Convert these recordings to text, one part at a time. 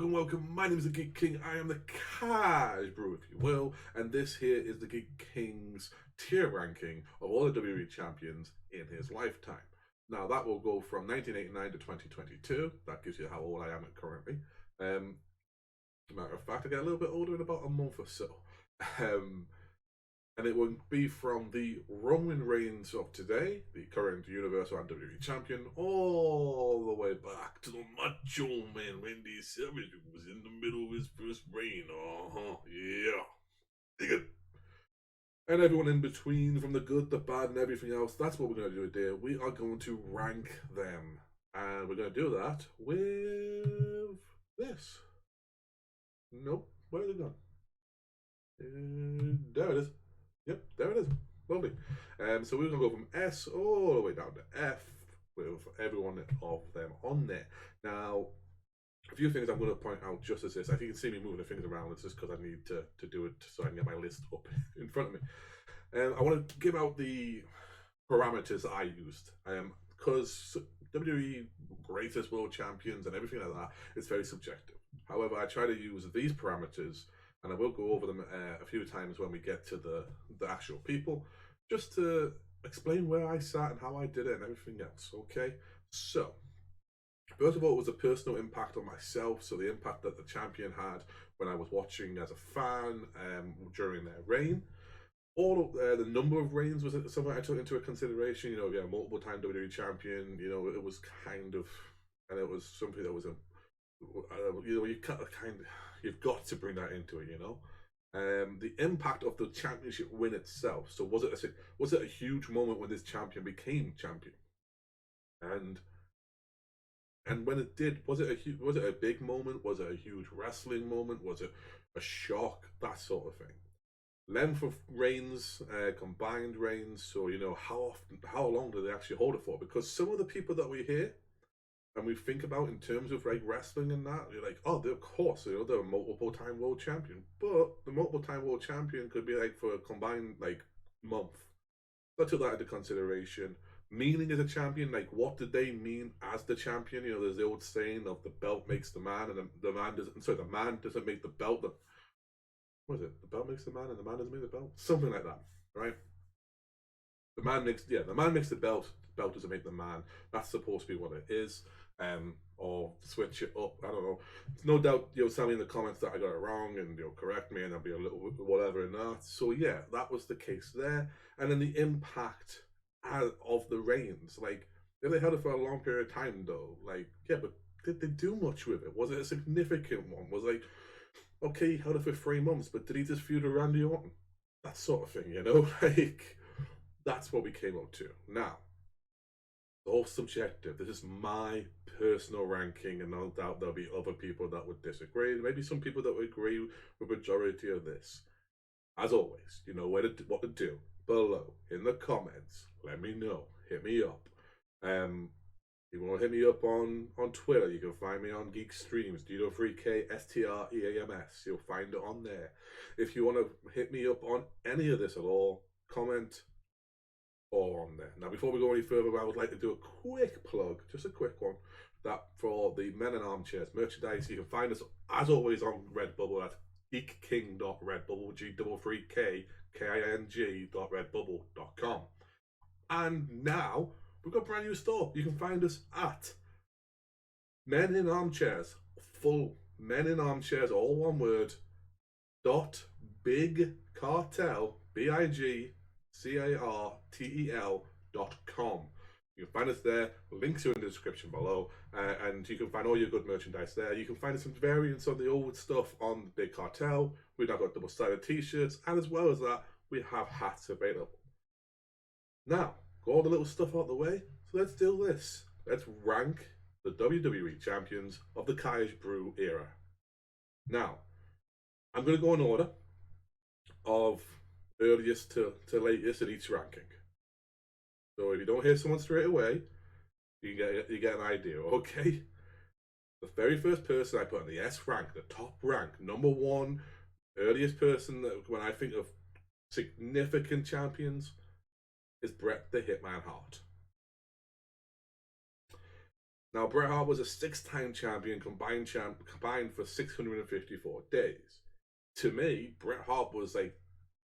welcome. My name is the Geek King. I am the Kaijbrew, if you will, and this here is the Geek King's tier ranking of all the WWE champions in his lifetime. Now that will go from 1989 to 2022. That gives you how old I am currently. Matter of fact, I get a little bit older in about a month or so. And it will be from the Roman Reigns of today, the current Universal and WWE Champion, all the way back to the Macho Man Randy Savage, who was in the middle of his first reign. Yeah. Dig it. And everyone in between, from the good, the bad, and everything else. That's what we're going to do today. We are going to rank them. And we're going to do that with this. Nope. Where's it gone? There it is. Yep, there it is. Lovely. So we're going to go from S all the way down to F with every one of them on there. Now, a few things I'm going to point out just as this. If you can see me moving the things around, it's just because I need to do it so I can get my list up in front of me. I want to give out the parameters that I used. Because WWE greatest world champions and everything like that is very subjective. However, I try to use these parameters, and I will go over them a few times when we get to the actual people, just to explain where I sat and how I did it and everything else, okay? So, first of all, it was a personal impact on myself, so the impact that the champion had when I was watching as a fan during their reign. All of, the number of reigns was something I took into consideration. You know, yeah, multiple-time WWE champion, you know, it was kind of, and it was something that was you know, you've got to bring that into it, you know. The impact of the championship win itself. So was it a huge moment when this champion became champion? And when it did, was it a big moment? Was it a huge wrestling moment? Was it a shock? That sort of thing. Length of reigns, combined reigns. So you know how long do they actually hold it for? Because some of the people that we hear and we think about in terms of like wrestling and that, you're like, oh, of course, you know, they're a multiple-time world champion. But the multiple-time world champion could be like for a combined like month. So I took that into consideration. Meaning as a champion, like what did they mean as the champion? You know, there's the old saying of the belt makes the man, and the man doesn't. Sorry, the man doesn't make the belt. What is it? The belt makes the man, and the man doesn't make the belt. Something like that, right? The man makes the belt. The belt doesn't make the man. That's supposed to be what it is. Or switch it up. I don't know. No doubt you'll tell me in the comments that I got it wrong, and you'll correct me, and there'll be a little whatever in that. So yeah, that was the case there. And then the impact of the reigns, like if they held it for a long period of time, though, like yeah, but did they do much with it? Was it a significant one? Was like, okay, he held it for 3 months, but did he just feud with Randy Orton? That sort of thing, you know, like that's what we came up to. Now, all subjective. This is my personal ranking, and no doubt there'll be other people that would disagree. Maybe some people that would agree with the majority of this. As always, you know what to do below in the comments. Let me know. Hit me up. You want to hit me up on Twitter? You can find me on Geek Streams, G33K STREAMS. You'll find it on there. If you want to hit me up on any of this at all, comment all on there. Now, before we go any further, I would like to do a quick plug, just a quick one, that for the Men in Armchairs merchandise. You can find us, as always, on Redbubble at geekking.redbubble, G33KKING.redbubble.com. And now, we've got a brand new store. You can find us at Men in Armchairs, full Men in Armchairs, all one word, .Big Cartel, BIGCARTEL.com. You can find us there. Links are in the description below, and you can find all your good merchandise there. You can find some variants of the old stuff on Big Cartel. We've now got double-sided t-shirts, and as well as that, we have hats available. Now, got all the little stuff out the way, so let's do this. Let's rank the WWE champions of the Kaijbrew era. Now, I'm going to go in order of earliest to latest in each ranking. So if you don't hear someone straight away, you get an idea, okay? The very first person I put in the S rank, the top rank, number one, earliest person that when I think of significant champions is Bret the Hitman Hart. Now, Bret Hart was a 6-time champion, combined for 654 days. To me, Bret Hart was like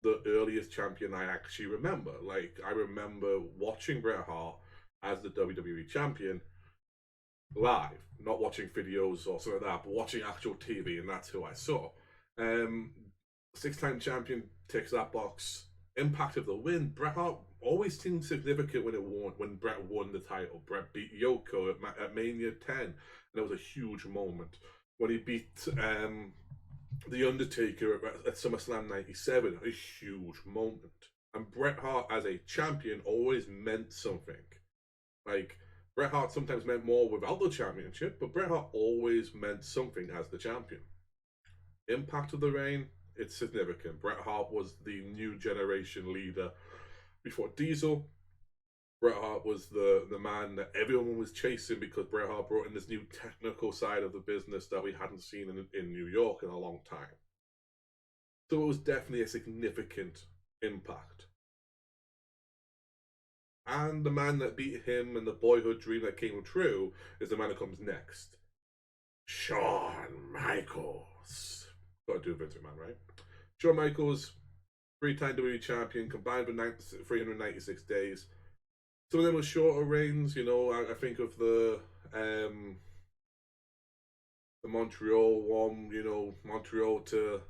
the earliest champion I actually remember. Like, I remember watching Bret Hart as the WWE champion live, not watching videos or something like that, but watching actual TV, and that's who I saw. 6-time champion ticks that box. Impact of the win. Bret Hart always seemed significant when Bret won the title. Bret beat Yoko at Mania 10, and it was a huge moment. When he beat The Undertaker at SummerSlam 97, a huge moment. And Bret Hart as a champion always meant something. Like, Bret Hart sometimes meant more without the championship, but Bret Hart always meant something as the champion. Impact of the reign, it's significant. Bret Hart was the new generation leader before Diesel. Bret Hart was the man that everyone was chasing because Bret Hart brought in this new technical side of the business that we hadn't seen in New York in a long time. So it was definitely a significant impact. And the man that beat him and the boyhood dream that came true is the man that comes next. Shawn Michaels. Got to do Vince McMahon, right? Shawn Michaels, 3-time WWE champion, combined for 396 days. Some of them were shorter reigns, you know. I think of the Montreal one, you know, Montreal to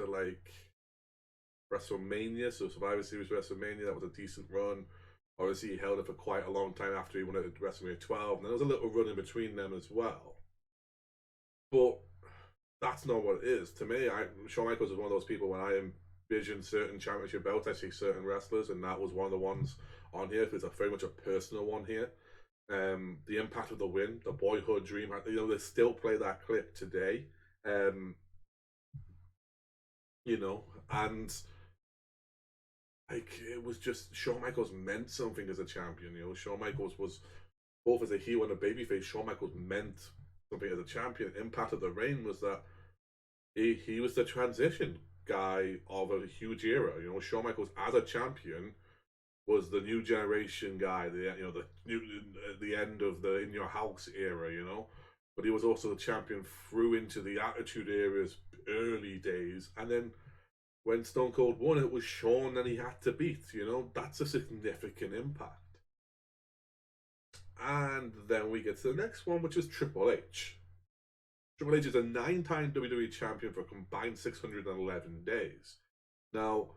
like WrestleMania, so Survivor Series WrestleMania. That was a decent run. Obviously, he held it for quite a long time after he won it at WrestleMania 12, and there was a little run in between them as well. But that's not what it is. To me, Shawn Michaels is one of those people when I envision certain championship belts, I see certain wrestlers, and that was one of the ones on here. It's very much a personal one here. The impact of the win, the boyhood dream, you know, they still play that clip today. You know, and like, it was just, Shawn Michaels meant something as a champion. You know, Shawn Michaels was both as a heel and a babyface. Shawn Michaels meant something as a champion. Impact of the reign was that he was the transition guy of a huge era. You know, Shawn Michaels as a champion was the new generation guy. The end of the In Your House era. You know, but he was also the champion through into the Attitude Era's early days, and then when Stone Cold won, it was Shawn that he had to beat. You know, that's a significant impact. And then we get to the next one, which is Triple H. Triple H is a 9-time WWE champion for a combined 611 days. Now,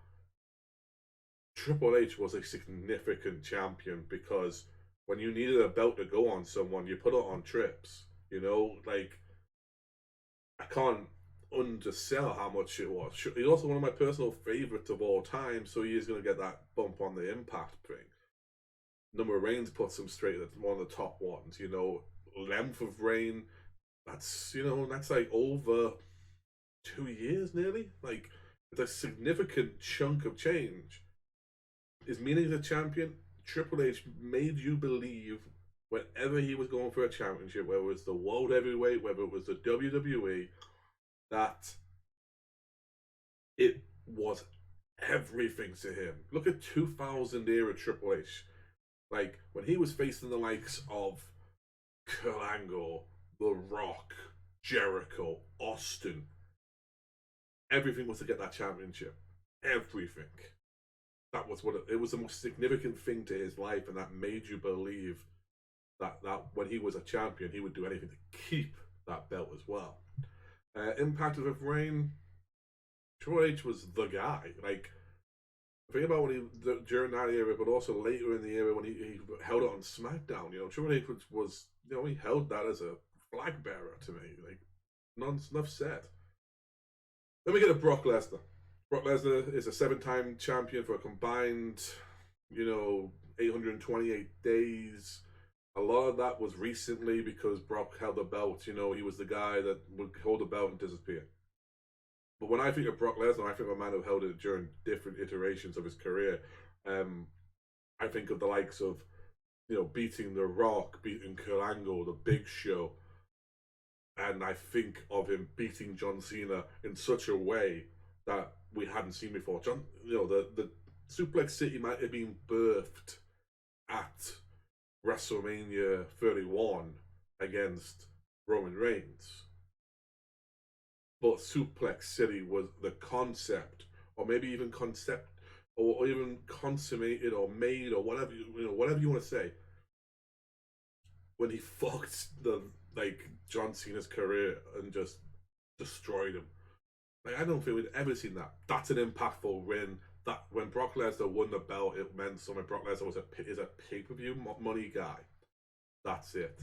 Triple H was a significant champion because when you needed a belt to go on someone, you put it on Trips. You know, like, I can't undersell how much it was. He's also one of my personal favorites of all time, so he is going to get that bump on the impact thing. Number of reigns puts him straight at one of the top ones. You know, length of reign, that's like over 2 years nearly. Like, it's a significant chunk of change. His meaning as a champion, Triple H made you believe whenever he was going for a championship, whether it was the World Heavyweight, whether it was the WWE, that it was everything to him. Look at 2000 era Triple H. Like, when he was facing the likes of Kurt Angle, The Rock, Jericho, Austin, everything was to get that championship. Everything. That was it was the most significant thing to his life, and that made you believe that when he was a champion, he would do anything to keep that belt as well. Impact of his reign, Triple H was the guy. Like, think about when he during that era, but also later in the era when he held it on SmackDown. You know, Triple H was he held that as a flag bearer to me. Like, enough said. Then we get to Brock Lesnar. Brock Lesnar is a 7-time champion for a combined, 828 days. A lot of that was recently because Brock held the belt. You know, he was the guy that would hold the belt and disappear. But when I think of Brock Lesnar, I think of a man who held it during different iterations of his career. I think of the likes of, beating The Rock, beating Kurt Angle, The Big Show. And I think of him beating John Cena in such a way that we hadn't seen before. The Suplex City might have been birthed at WrestleMania 31 against Roman Reigns. But Suplex City was the concept, or maybe even concept, or even consummated, or made, or whatever whatever you want to say. When he fucked John Cena's career and just destroyed him. Like, I don't think we'd ever seen that. That's an impactful win. That when Brock Lesnar won the belt, it meant something. Brock Lesnar is a pay-per-view money guy. That's it.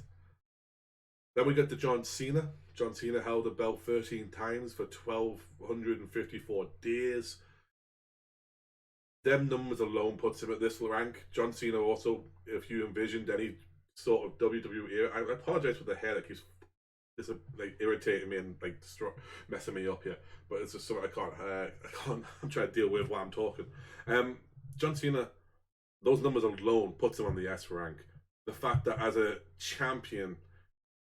Then we get to John Cena. John Cena held the belt 13 times for 1,254 days. Them numbers alone puts him at this rank. John Cena also, if you envisioned any sort of WWE, I apologize for the hair that keeps irritating me and messing me up here, but it's just something I can't. I'm trying to deal with while I'm talking. John Cena, those numbers alone puts him on the S rank. The fact that as a champion,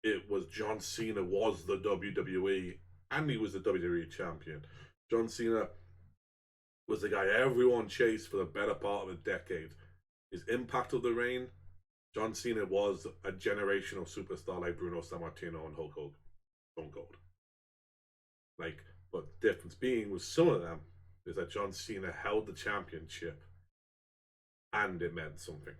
it was John Cena was the WWE and he was the WWE champion. John Cena was the guy everyone chased for the better part of a decade. His impact of the reign, John Cena was a generational superstar like Bruno Sammartino and Hulk Hogan, Stone Cold. But the difference being with some of them is that John Cena held the championship and it meant something.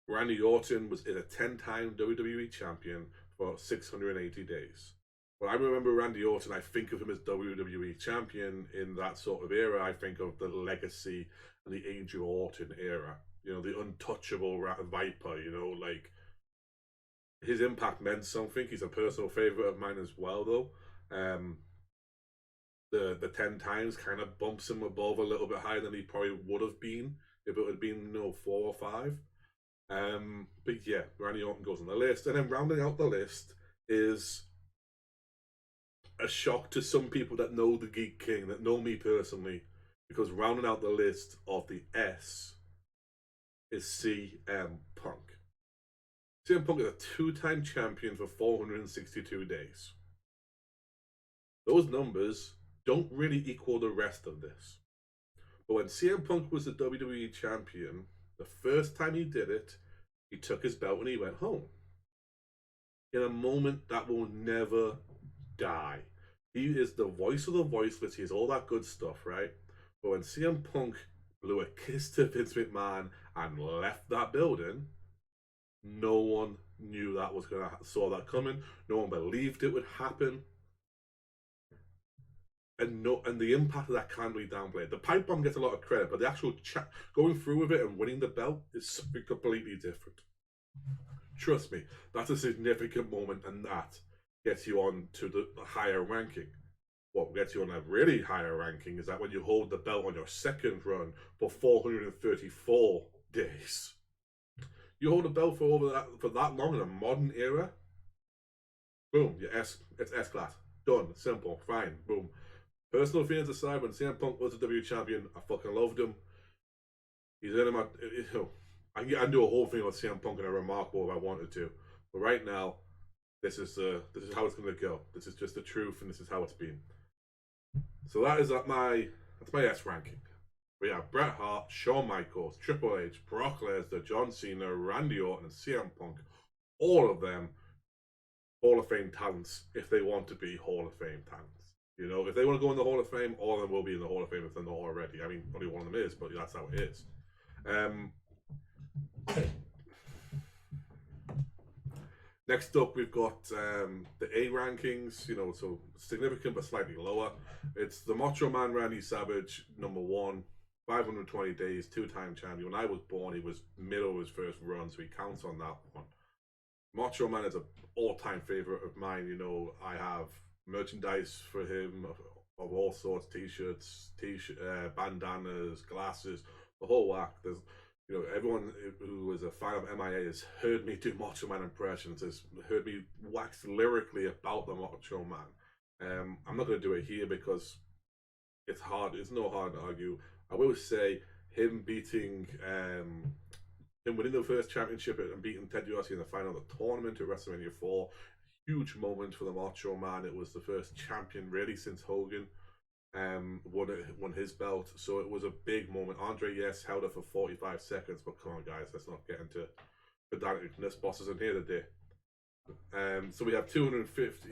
Randy Orton is a 10-time WWE champion for 680 days. When I remember Randy Orton, I think of him as WWE champion in that sort of era. I think of the legacy and the Age of Orton era. The untouchable Viper, his impact meant something. He's a personal favorite of mine as well, though. The 10 times kind of bumps him above a little bit higher than he probably would have been if it had been 4 or 5. But yeah, Randy Orton goes on the list, and then rounding out the list is a shock to some people that know the Geek King, that know me personally, because rounding out the list of the S is CM Punk. CM Punk is a 2-time champion for 462 days. Those numbers don't really equal the rest of this. But when CM Punk was the WWE champion, the first time he did it, he took his belt and he went home. In a moment that will never die. He is the voice of the voiceless. He is all that good stuff, right? But when CM Punk blew a kiss to Vince McMahon and left that building, no one knew that was saw that coming. No one believed it would happen. And the impact of that can't be downplayed. The pipe bomb gets a lot of credit, but the actual going through with it and winning the belt is something completely different. Trust me, that's a significant moment, and that gets you on to the higher ranking. What gets you on a really higher ranking is that when you hold the belt on your second run for 434 days, you hold the belt for that long in a modern era. Boom, it's S class. Done, simple, fine, boom. Personal feelings aside, when CM Punk was the W champion, I fucking loved him. He's in my, I can do a whole thing on CM Punk and a remarkable if I wanted to, but right now, this is how it's gonna go. This is just the truth, and this is how it's been. So that's my S ranking. We have Bret Hart, Shawn Michaels, Triple H, Brock Lesnar, John Cena, Randy Orton, and CM Punk. All of them Hall of Fame talents if they want to be Hall of Fame talents. If they want to go in the Hall of Fame, all of them will be in the Hall of Fame if they're not already. I mean, only one of them is, but that's how it is. Next up, we've got the A rankings, so significant but slightly lower. It's the Macho Man Randy Savage, number 1, 520 days, 2-time champion. When I was born, he was middle of his first run, so he counts on that one. Macho Man is an all-time favorite of mine. I have merchandise for him of all sorts, t-shirts, bandanas, glasses, the whole whack. There's everyone who is a fan of MIA has heard me do Macho Man impressions, has heard me wax lyrically about the Macho Man. I'm not going to do it here because it's hard. It's no hard to argue. I will say him winning the first championship and beating Ted DiBiase in the final of the tournament at WrestleMania 4, huge moment for the Macho Man. It was the first champion really since Hogan. won his belt. So it was a big moment. Andre, yes, held it for 45 seconds, but come on, guys, let's not get into pedanticness. Bosses in here today. So we have 250,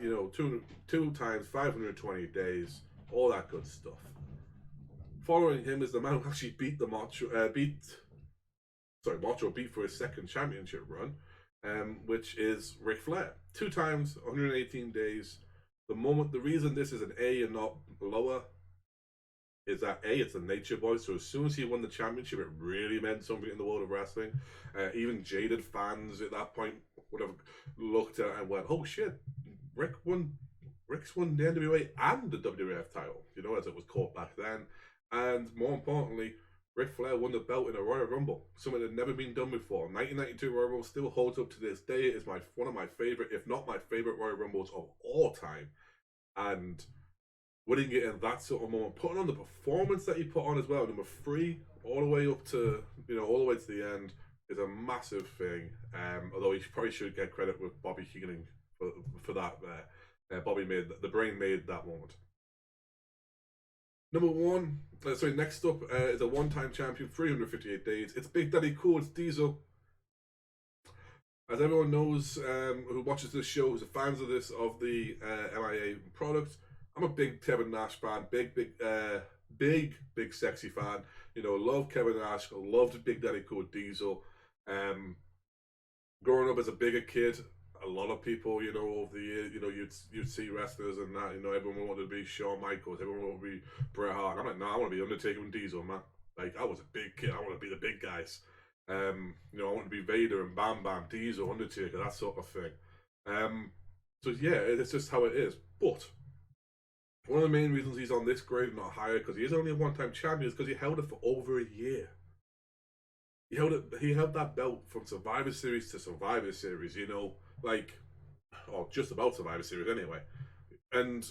two times 520 days, all that good stuff. Following him is the man who actually beat Macho beat for his second championship run, which is Ric Flair. 2 times 118 days. The reason this is an A and not lower is that A, it's a nature boy, so as soon as he won the championship, it really meant something in the world of wrestling. Even jaded fans at that point would have looked at it and went, oh shit, Rick's won the NWA and the WWF title, as it was called back then. And more importantly, Ric Flair won the belt in a Royal Rumble, something that had never been done before. 1992 Royal Rumble still holds up to this day. It is one of my favorite, if not my favorite Royal Rumbles of all time. And winning it in that sort of moment, putting on the performance that he put on as well, number 3, all the way up to, all the way to the end, is a massive thing. Although he probably should get credit with Bobby Heenan for that. The brain made that moment. Next up is a one-time champion, 358 days. It's Big Daddy Cool, it's Diesel. As everyone knows who watches this show, who's fans of the MIA product, I'm a big Kevin Nash fan, big sexy fan. Love Kevin Nash, loved Big Daddy Cool Diesel. Growing up as a bigger kid, a lot of people, over the years, you'd see wrestlers and that, everyone wanted to be Shawn Michaels, everyone wanted to be Bret Hart. I'm like, no, I want to be Undertaker and Diesel, man. Like, I was a big kid, I want to be the big guys. I want to be Vader and Bam Bam, Diesel, Undertaker, that sort of thing. So yeah, it's just how it is. But one of the main reasons he's on this grade, not higher, because he is only a one-time champion, is because he held it for over a year. He held that belt from Survivor Series to Survivor Series, or just about Survivor Series anyway. And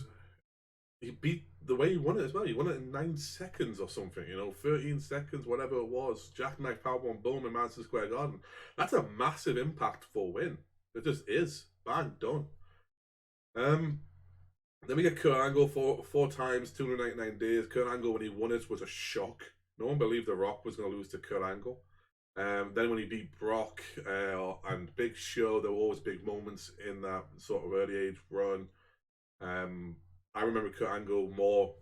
he beat the way he won it as well. He won it in 9 seconds or something, 13 seconds, whatever it was. Jackknife Powerbomb boom in Madison Square Garden. That's a massive impactful win. It just is. Bang, done. Then we get Kurt Angle 4 times, 299 days. Kurt Angle, when he won it, was a shock. No one believed The Rock was going to lose to Kurt Angle. Then when he beat Brock and Big Show, there were always big moments in that sort of early age run. I remember Kurt Angle more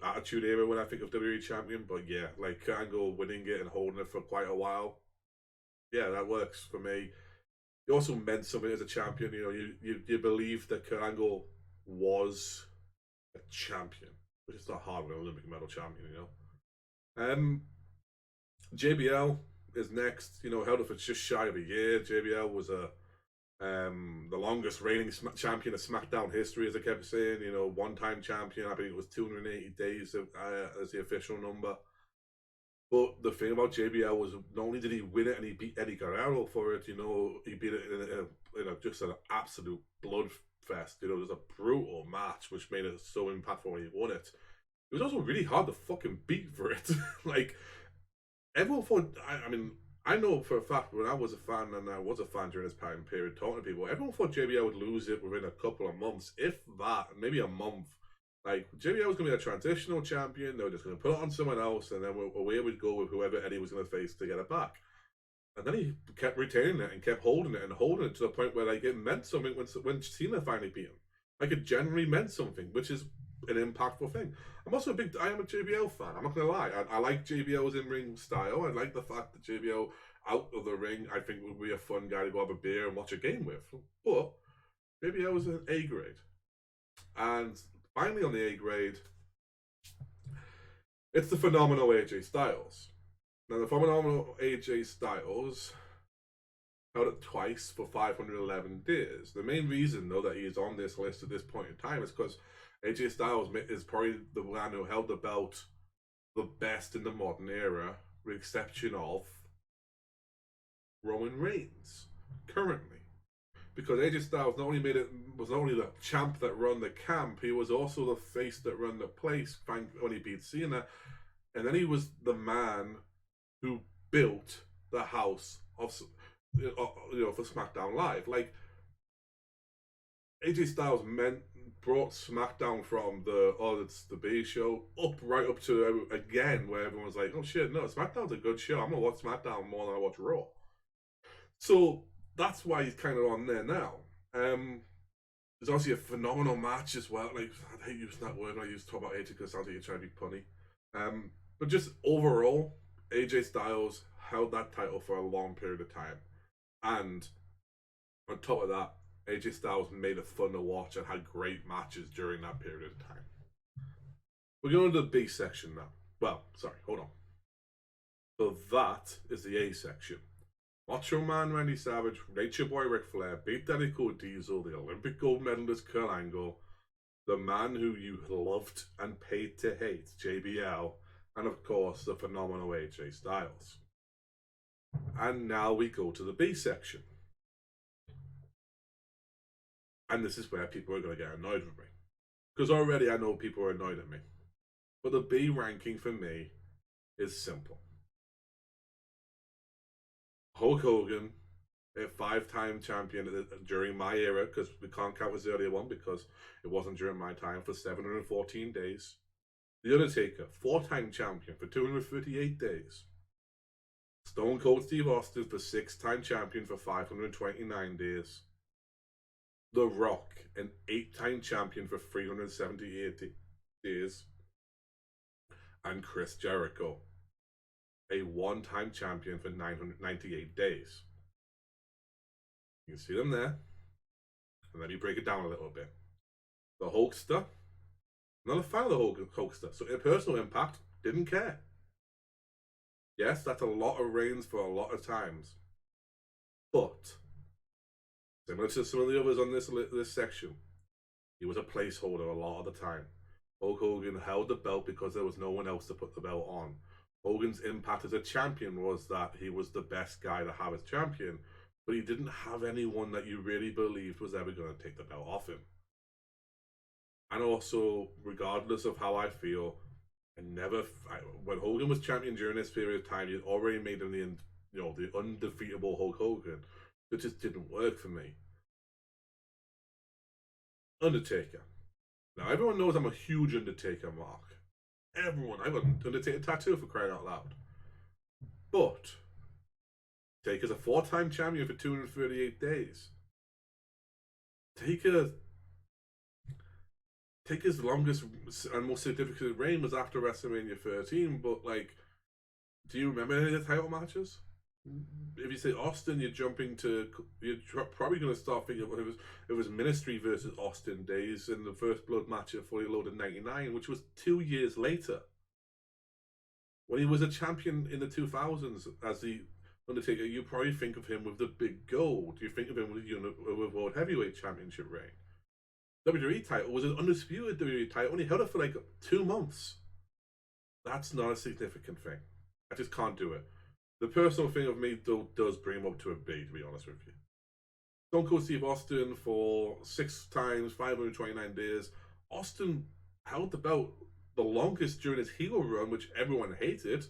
Attitude Era when I think of WWE Champion, but yeah, like Kurt Angle winning it and holding it for quite a while. Yeah, that works for me. He also meant something as a champion. You believe that Kurt Angle was a champion, which is not hard with an Olympic medal champion, JBL is next. Held it for just shy of a year. JBL was the longest reigning champion of SmackDown history, as I kept saying. One-time champion. I think it was 280 days as the official number. But the thing about JBL was not only did he win it and he beat Eddie Guerrero for it, he beat it in just an absolute bloodfest. It was a brutal match, which made it so impactful when he won it. It was also really hard to fucking beat for it. Like, everyone thought, I know for a fact when I was a fan, and I was a fan during this time period talking to people, everyone thought JBL would lose it within a couple of months, if that, maybe a month. Like, JBL was going to be a transitional champion, they were just going to put it on someone else, and then away we'd go with whoever Eddie was going to face to get it back. And then he kept retaining it and kept holding it to the point where, like, it meant something when Cena finally beat him. Like, it generally meant something, which is an impactful thing. I am a JBL fan. I'm not gonna lie. I like JBL's in-ring style. I like the fact that JBL out of the ring, I think, would be a fun guy to go have a beer and watch a game with. But JBL is an A grade. And finally on the A grade, it's the phenomenal AJ Styles. Now, the phenomenal AJ Styles held it twice for 511 days. The main reason, though, that he is on this list at this point in time is because AJ Styles is probably the man who held the belt the best in the modern era, with the exception of Roman Reigns currently. Because AJ Styles was not only the champ that run the camp, he was also the face that run the place when he beat Cena. And then he was the man who built the house of, for SmackDown Live. Like, AJ Styles brought SmackDown from it's the B show right up to again where everyone's like, oh shit, no, SmackDown's a good show. I'm gonna watch SmackDown more than I watch Raw. So that's why he's kind of on there now. There's obviously a phenomenal match as well. Like, I hate using that word. I use to talk about AJ because it sounds like you're trying to be punny. But just overall, AJ Styles held that title for a long period of time, and on top of that, AJ Styles made it fun to watch and had great matches during that period of time. We're going to the B section now. Well, sorry, hold on. So that is the A section. Macho Man Randy Savage, Nature Boy Ric Flair, Big Daddy Cool Diesel, the Olympic gold medalist Kurt Angle, the man who you loved and paid to hate, JBL, and of course the phenomenal AJ Styles. And now we go to the B section. And this is where people are going to get annoyed with me. Because already I know people are annoyed at me. But the B ranking for me is simple. Hulk Hogan, a 5-time champion during my era, because we can't count his earlier one because it wasn't during my time, for 714 days. The Undertaker, 4-time champion for 238 days. Stone Cold Steve Austin for 6-time champion for 529 days. The Rock, an 8-time champion for 378 days. And Chris Jericho, a 1-time champion for 998 days. You can see them there. And let me break it down a little bit. The Hulkster, not a fan of the Hulkster, so in personal impact, didn't care. Yes, that's a lot of reigns for a lot of times. But, similar to some of the others on this section, he was a placeholder a lot of the time. Hulk Hogan held the belt because there was no one else to put the belt on. Hogan's impact as a champion was that he was the best guy to have as champion, but he didn't have anyone that you really believed was ever going to take the belt off him. And also, regardless of how I feel, when Hogan was champion during this period of time, he had already made him the undefeatable Hulk Hogan. It just didn't work for me. Undertaker. Now, everyone knows I'm a huge Undertaker mark. Everyone. I've got an Undertaker tattoo, for crying out loud. But Taker's a 4-time champion for 238 days. Taker's longest and most significant reign was after WrestleMania 13, but do you remember any of the title matches? If you say Austin, you're probably going to start thinking it was Ministry versus Austin days in the First Blood match at Fully Loaded 99, which was 2 years later. When he was a champion in the 2000s as the Undertaker, you probably think of him with the big gold. You think of him with World Heavyweight Championship reign. WWE title was an undisputed WWE title, and he held it for 2 months. That's not a significant thing. I just can't do it. The personal thing of me does bring him up to a B, to be honest with you. Stone Cold Steve Austin for 6 times, 529 days. Austin held the belt the longest during his heel run, which everyone hated,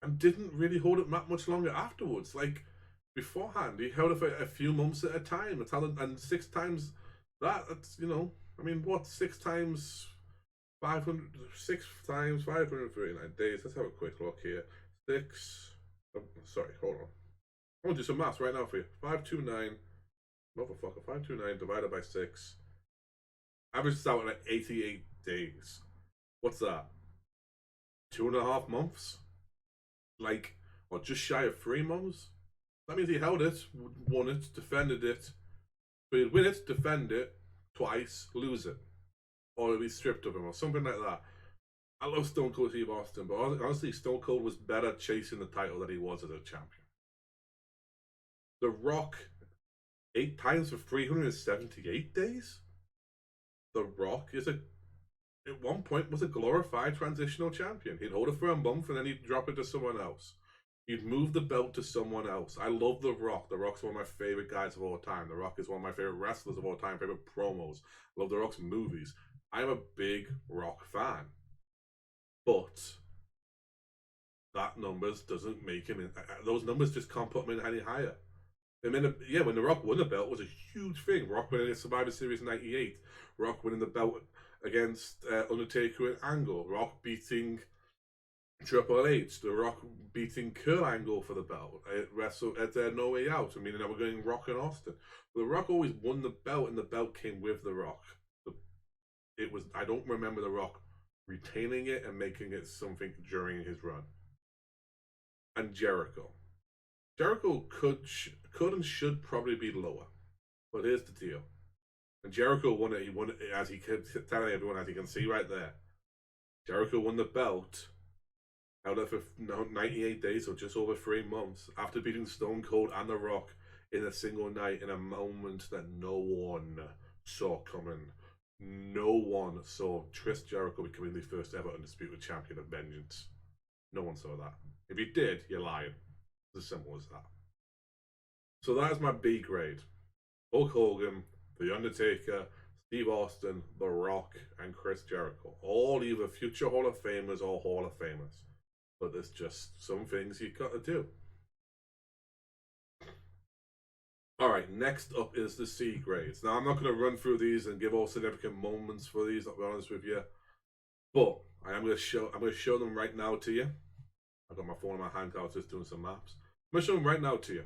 and didn't really hold it that much longer afterwards. Beforehand, he held it for a few months at a time. And 6 times that's 6 times 500, 6 times 539 days. Let's have a quick look here. Sorry, hold on. I'm gonna do some maths right now for you. 529, motherfucker, 529 divided by 6. Averages out at 88 days. What's that? 2.5 months? Or just shy of 3 months? That means he held it, won it, defended it. So he'd win it, defend it twice, lose it. Or it'd be stripped of him, or something like that. I love Stone Cold Steve Austin, but honestly, Stone Cold was better chasing the title than he was as a champion. The Rock, 8 times for 378 days? The Rock at one point was a glorified transitional champion. He'd hold it for a month and then he'd drop it to someone else. He'd move the belt to someone else. I love The Rock. The Rock's one of my favorite guys of all time. The Rock is one of my favorite wrestlers of all time, favorite promos. I love The Rock's movies. I'm a big Rock fan. But that numbers doesn't make him those numbers just can't put him in any higher. I mean, yeah, when The Rock won the belt, it was a huge thing. Rock winning the Survivor Series '98. Rock winning the belt against Undertaker and Angle. Rock beating Triple H. The Rock beating Kurt Angle for the belt at No Way Out. I mean, they were going Rock and Austin. But The Rock always won the belt, and the belt came with The Rock. It was, I don't remember The Rock retaining it and making it something during his run. And Jericho. Jericho could and should probably be lower. But here's the deal. And Jericho won it. He won it, as he kept telling everyone, as you can see right there. Jericho won the belt out of 98 days, so just over 3 months, after beating Stone Cold and The Rock in a single night in a moment that no one saw coming. No one saw Chris Jericho becoming the first ever undisputed champion of Vengeance. No one saw that. If you did, you're lying. It's as simple as that. So that's my B grade. Hulk Hogan, The Undertaker, Steve Austin, The Rock, and Chris Jericho. All either future Hall of Famers or Hall of Famers. But there's just some things you've got to do. Alright, next up is the C grades. Now, I'm not going to run through these and give all significant moments for these, I'll be honest with you. But I'm going to show them right now to you. I've got my phone in my hand, I was just doing some maps. I'm going to show them right now to you.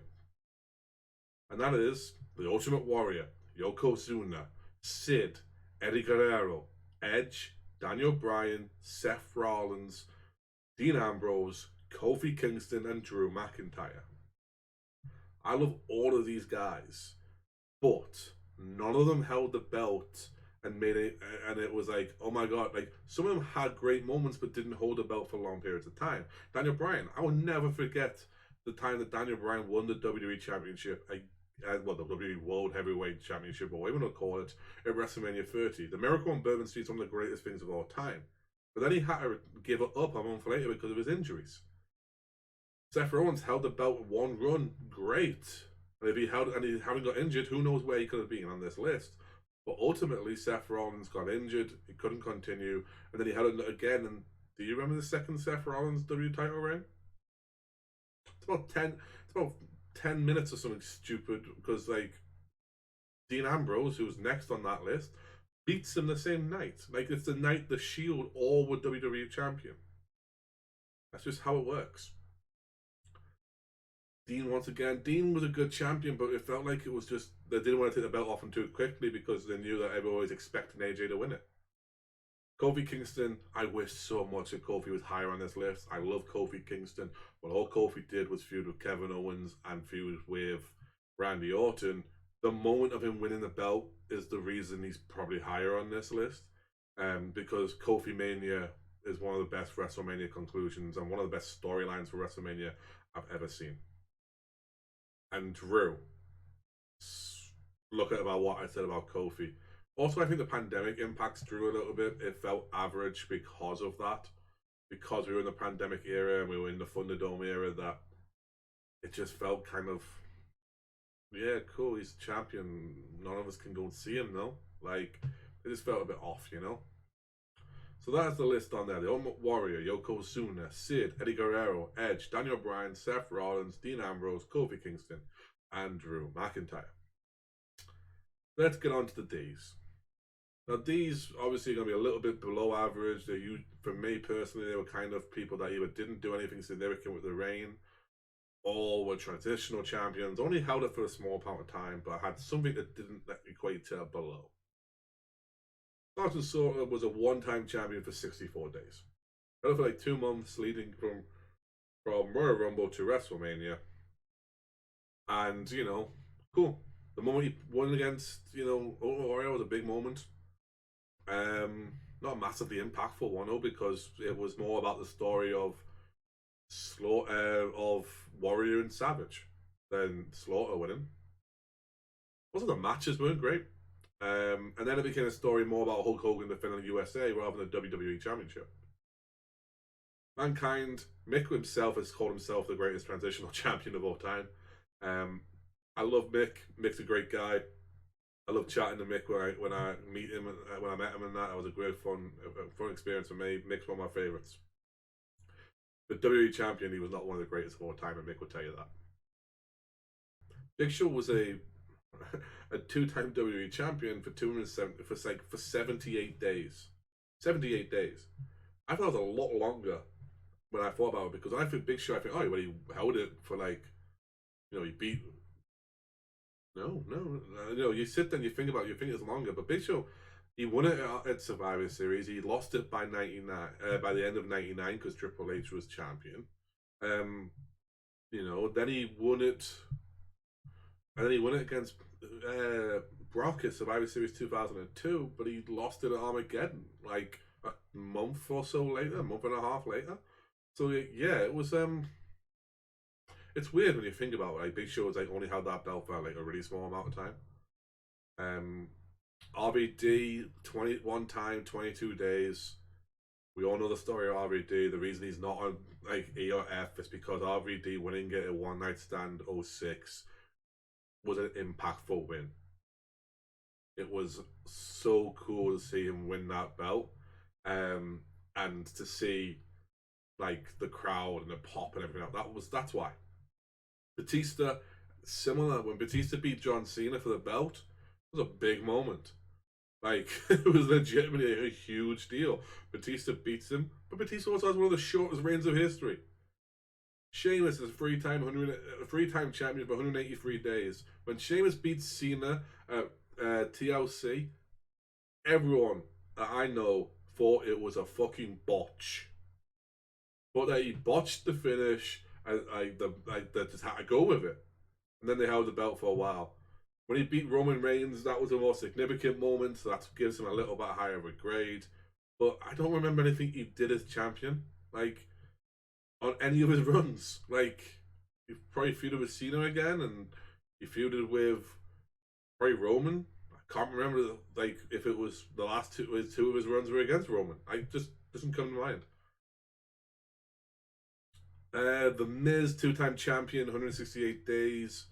And that is the Ultimate Warrior, Yokozuna, Sid, Eddie Guerrero, Edge, Daniel Bryan, Seth Rollins, Dean Ambrose, Kofi Kingston, and Drew McIntyre. I love all of these guys, but none of them held the belt and made it, and it was like, oh my god, like some of them had great moments but didn't hold the belt for long periods of time. Daniel Bryan, I will never forget the time that Daniel Bryan won the WWE Championship, well, the WWE World Heavyweight Championship, or whatever you want to call it, at WrestleMania 30. The Miracle on Bourbon Street is one of the greatest things of all time. But then he had to give it up a month later because of his injuries. Seth Rollins held the belt one run, great. And if he hadn't got injured, who knows where he could have been on this list. But ultimately, Seth Rollins got injured. He couldn't continue. And then he held it again. And do you remember the second Seth Rollins W title reign? It's about 10 minutes or something stupid. Because, like, Dean Ambrose, who was next on that list, beats him the same night. Like, it's the night the Shield all were WWE champion. That's just how it works. Dean, once again, Dean was a good champion, but it felt like it was just, they didn't want to take the belt off him too quickly because they knew that everyone was expecting AJ to win it. Kofi Kingston, I wish so much that Kofi was higher on this list. I love Kofi Kingston, but all Kofi did was feud with Kevin Owens and feud with Randy Orton. The moment of him winning the belt is the reason he's probably higher on this list, because Kofi Mania is one of the best WrestleMania conclusions and one of the best storylines for WrestleMania I've ever seen. And Drew, look at about what I said about Kofi. Also, I think the pandemic impacts Drew a little bit. It felt average because of that. Because we were in the pandemic era and we were in the Thunderdome era, that it just felt kind of, yeah, cool, he's champion. None of us can go and see him, though. Like, it just felt a bit off, you know? So that's the list on there. The Ultimate Warrior, Yokozuna, Sid, Eddie Guerrero, Edge, Daniel Bryan, Seth Rollins, Dean Ambrose, Kofi Kingston, and Drew McIntyre. Let's get on to the D's. Now, D's obviously going to be a little bit below average. For me personally, they were kind of people that either didn't do anything significant with the reign, or were transitional champions, only held it for a small amount of time, but had something that didn't equate to below. Sergeant Slaughter was a one-time champion for 64 days. Held for like 2 months, leading from Royal Rumble to WrestleMania. And, you know, cool. The moment he won against, Ultimate Warrior was a big moment. Not a massively impactful one, though, because it was more about the story of Warrior and Savage than Slaughter winning. Also, the matches weren't great. And then it became a story more about Hulk Hogan defending the USA rather than the WWE Championship. Mankind, Mick himself has called himself the greatest transitional champion of all time. I love Mick. Mick's a great guy. I love chatting to Mick when I meet him, when I met him, and that was a great fun experience for me. Mick's one of my favorites. But WWE Champion, he was not one of the greatest of all time, and Mick will tell you that. Big Show was a a two-time WWE champion for 270 for 78 days. 78 days. I thought it was a lot longer when I thought about it, because I think Big Show, I think, oh, well, he held it for like, he beat. No, no, you sit there and you think about it, you think it's longer, but Big Show, he won it at Survivor Series. He lost it by 99, by the end of 99, because Triple H was champion. Then he won it, and then he won it against Brock at Survivor Series 2002, but he lost it at Armageddon like a month or so later, a month and a half later. So yeah, it was it's weird when you think about it. Like, Big Show has only held that belt for like a really small amount of time. RVD 21 time, 22 days. We all know the story of RVD. The reason he's not on like E or F is because RVD winning it at One Night Stand 06 was an impactful win. It was so cool to see him win that belt, and to see like the crowd and the pop and everything else. That's why. Batista, similar, when Batista beat John Cena for the belt, it was a big moment. Like, it was legitimately a huge deal. Batista beats him, but Batista also has one of the shortest reigns of history. Sheamus is a three-time champion for 183 days. When Sheamus beats Cena at TLC, everyone that I know thought it was a fucking botch. But that he botched the finish, they just had to go with it. And then they held the belt for a while. When he beat Roman Reigns, that was a more significant moment, so that gives him a little bit higher of a grade. But I don't remember anything he did as champion, like, on any of his runs. Like, he probably feuded with Cena again, and he feuded with probably Roman. I can't remember, like, if it was the last two of his runs were against Roman. I just doesn't come to mind. The Miz, two-time champion, 168 days.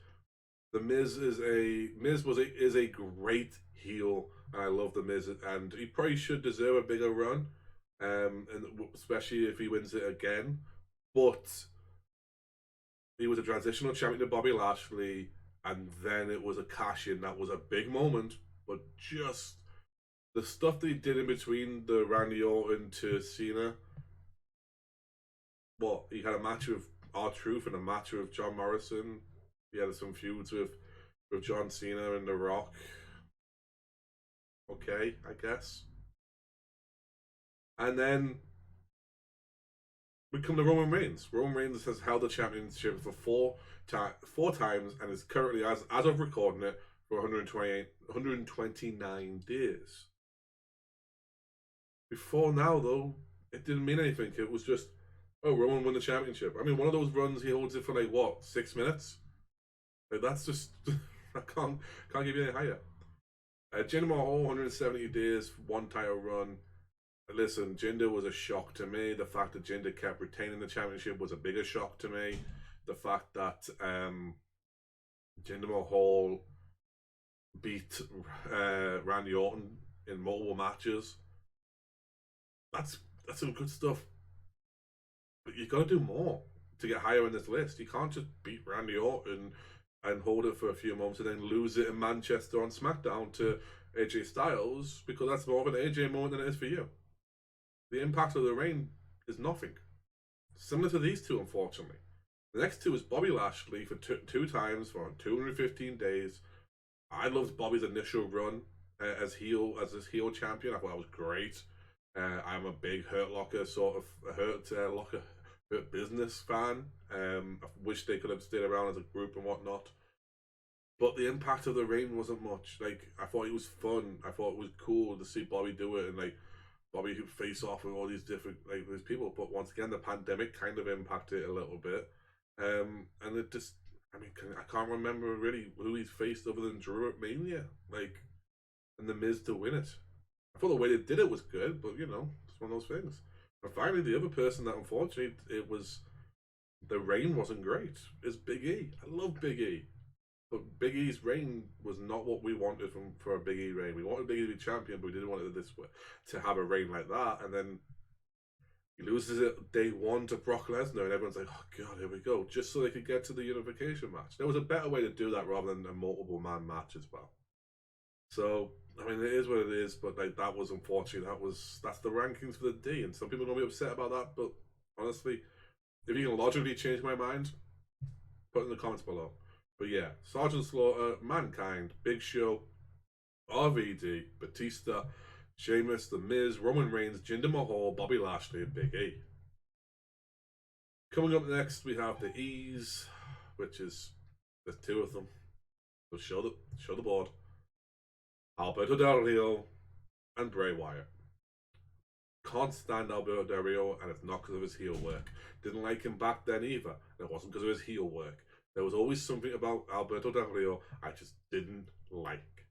The Miz is a great heel, and I love the Miz, and he probably should deserve a bigger run, and especially if he wins it again. But he was a transitional champion to Bobby Lashley, and then it was a cash in that was a big moment. But just the stuff that he did in between the Randy Orton to Cena. What, he had a match with R-Truth and a match with John Morrison. He had some feuds with John Cena and The Rock. Okay, I guess. And then we come to Roman Reigns. Roman Reigns has held the championship for four times, and is currently, as of recording it, for 129 days. Before now, though, it didn't mean anything. It was just, oh, Roman won the championship. I mean, one of those runs, he holds it for like, what, 6 minutes? Like, that's just, I can't give you any higher. Jinder Mahal, 170 days, one title run. Listen, Jinder was a shock to me. The fact that Jinder kept retaining the championship was a bigger shock to me. The fact that Jinder Mahal beat Randy Orton in multiple matches. That's some good stuff. But you got to do more to get higher in this list. You can't just beat Randy Orton and hold it for a few months and then lose it in Manchester on SmackDown to AJ Styles, because that's more of an AJ moment than it is for you. The impact of the reign is nothing. Similar to these two, unfortunately. The next two is Bobby Lashley for two times for 215 days. I loved Bobby's initial run as this heel champion. I thought that was great. I'm a big Hurt Locker sort of Hurt Business fan. I wish they could have stayed around as a group and whatnot. But the impact of the reign wasn't much. Like, I thought it was fun. I thought it was cool to see Bobby do it, and like Bobby face off with all these different these people. But once again, the pandemic kind of impacted it a little bit. And it just, I mean, I can't remember really who he's faced other than Drew at Mania, and the Miz to win it. I thought the way they did it was good, but it's one of those things. And finally, the other person that unfortunately the reign wasn't great is Big E. I love Big E, but Big E's reign was not what we wanted for a Big E reign. We wanted Big E to be champion, but we didn't want it this way, to have a reign like that. And then He loses it day one to Brock Lesnar, and everyone's like, "Oh God, here we go!" Just so they could get to the unification match. There was a better way to do that rather than a multiple man match as well. So I mean, it is what it is. But like that was unfortunate. That's the rankings for the D, and some people are gonna be upset about that. But honestly, if you can logically change my mind, put it in the comments below. But yeah, Sergeant Slaughter, Mankind, Big Show, RVD, Batista, Sheamus, The Miz, Roman Reigns, Jinder Mahal, Bobby Lashley, and Big E. Coming up next, we have the E's, which is there's two of them. So show the board. Alberto Del Rio and Bray Wyatt. Can't stand Alberto Del Rio, and it's not because of his heel work. Didn't like him back then either, and it wasn't because of his heel work. There was always something about Alberto Del Rio I just didn't like.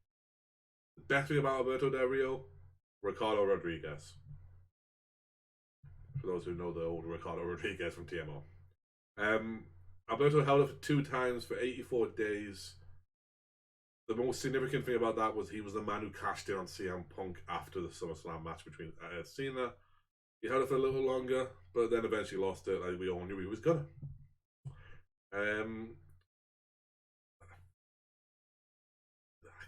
The best thing about Alberto Del Rio, Ricardo Rodriguez. For those who know the old Ricardo Rodriguez from TMO. Alberto held it for 2 times for 84 days. The most significant thing about that was he was the man who cashed in on CM Punk after the SummerSlam match between Cena. He held it for a little longer, but then eventually lost it. Like we all knew he was gonna. I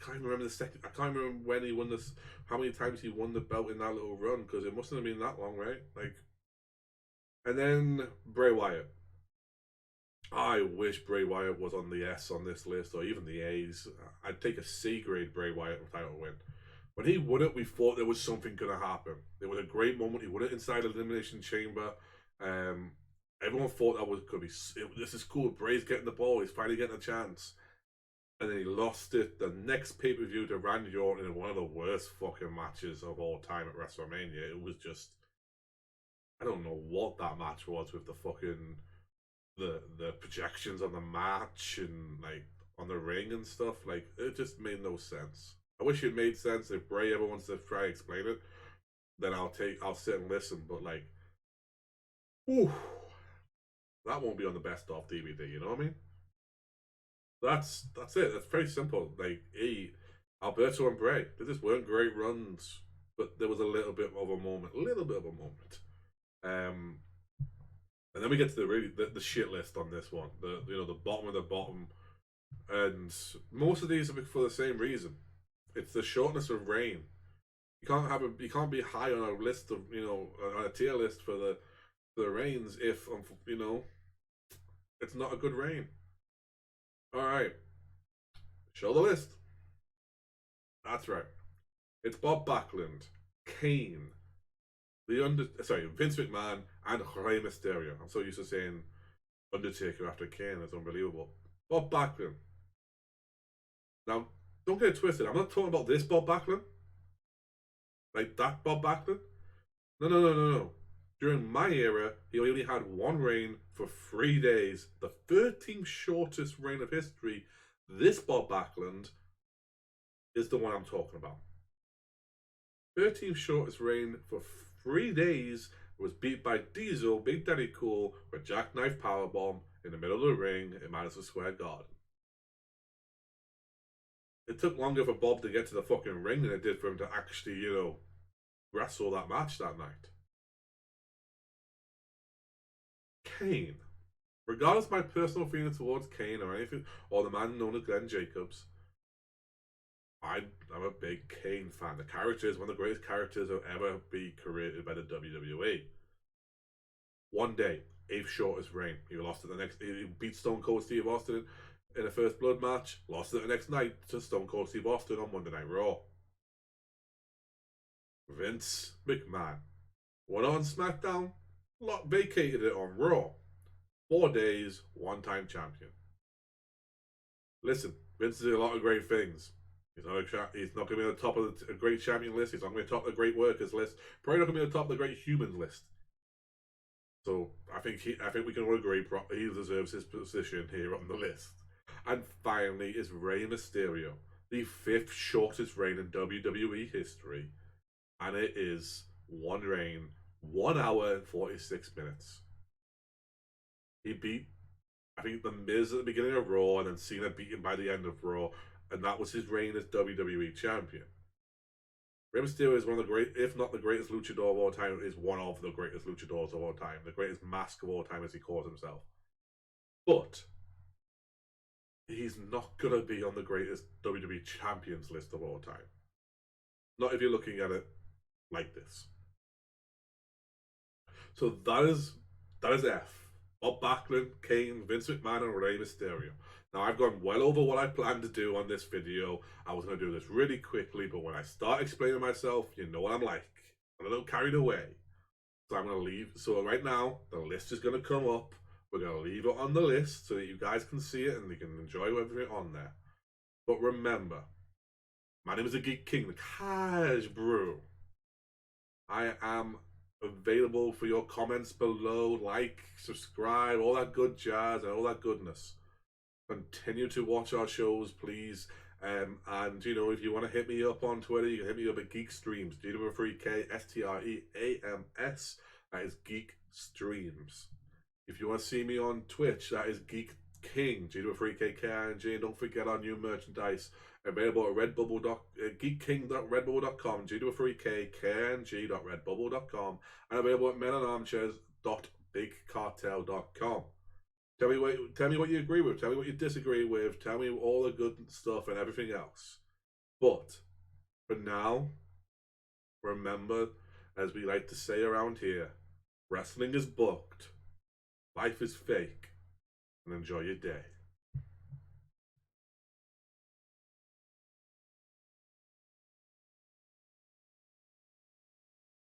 can't remember the second. I can't remember when he won this. How many times he won the belt in that little run? Because it mustn't have been that long, right? Like, and then Bray Wyatt. I wish Bray Wyatt was on the S on this list, or even the A's. I'd take a C grade Bray Wyatt title win. When he won it, we thought there was something going to happen. It was a great moment. He won it inside the Elimination Chamber. Everyone thought that was going to be. This is cool. Bray's getting the ball. He's finally getting a chance. And then he lost it the next pay per view to Randy Orton in one of the worst fucking matches of all time at WrestleMania. It was just. I don't know what that match was with the fucking. The projections on the match and like on the ring and stuff, like it just made no sense. I wish it made sense. If Bray ever wants to try and explain it, then I'll sit and listen. But like, whew, that won't be on the best of DVD. You know what I mean? That's it. That's very simple. Like Alberto and Bray, they just weren't great runs, but there was a little bit of a moment. And then we get to the shit list on this one. The bottom of the bottom, and most of these are for the same reason. It's the shortness of reign. You can't be high on a list of on a tier list for the reigns if it's not a good reign. All right, show the list. That's right. It's Bob Backlund, Kane, Vince McMahon and Rey Mysterio. I'm so used to saying Undertaker after Kane. It's unbelievable. Bob Backlund. Now, don't get it twisted. I'm not talking about this Bob Backlund. Like that Bob Backlund. No. During my era, he only had one reign for 3 days. The 13th shortest reign of history. This Bob Backlund is the one I'm talking about. 13th shortest reign for 3 days, was beat by Diesel, Big Daddy Cool, with jackknife powerbomb in the middle of the ring in Madison Square Garden. It took longer for Bob to get to the fucking ring than it did for him to actually, wrestle that match that night. Kane. Regardless of my personal feelings towards Kane or anything, or the man known as Glenn Jacobs, I'm a big Kane fan. The character is one of the greatest characters to ever be created by the WWE. One day, 8th shortest reign. He lost it the next. He beat Stone Cold Steve Austin in the first blood match. Lost it the next night to Stone Cold Steve Austin on Monday Night Raw. Vince McMahon went on SmackDown, vacated it on Raw. 4 days, one-time champion. Listen, Vince did a lot of great things. He's not going to be on the top of the great champion list. He's not going to be on top of the great workers list. Probably not going to be on the top of the great humans list. So I think we can all agree he deserves his position here on the list. And finally is Rey Mysterio, the 5th shortest reign in WWE history, and it is one reign, 1 hour and 46 minutes. He beat, I think, The Miz at the beginning of Raw, and then Cena beat him by the end of Raw. And that was his reign as WWE Champion. Rey Mysterio is one of the great, if not the greatest luchador of all time, is one of the greatest luchadors of all time, the greatest mask of all time, as he calls himself. But he's not going to be on the greatest WWE Champions list of all time. Not if you're looking at it like this. So that is F. Bob Backlund, Kane, Vince McMahon, and Rey Mysterio. Now, I've gone well over what I planned to do on this video. I was going to do this really quickly, but when I start explaining myself, you know what I'm like. I'm a little carried away. So I'm going to leave. So right now, the list is going to come up. We're going to leave it on the list so that you guys can see it and you can enjoy everything on there. But remember, my name is the Geek King, the Kaijbrew. I am available for your comments below, like, subscribe, all that good jazz and all that goodness. Continue to watch our shows, please. And you know, if you want to hit me up on Twitter, you can hit me up at Geek Streams, G33K STREAMS. That is Geek Streams. If you want to see me on Twitch, that is Geek King, G33K King. Don't forget our new merchandise available at geekking.redbubble.com, G33K KNG.redbubble.com, and available at menonarmchairs.bigcartel.com. Tell me what you agree with. Tell me what you disagree with. Tell me all the good stuff and everything else. But for now, remember, as we like to say around here, wrestling is booked, life is fake, and enjoy your day.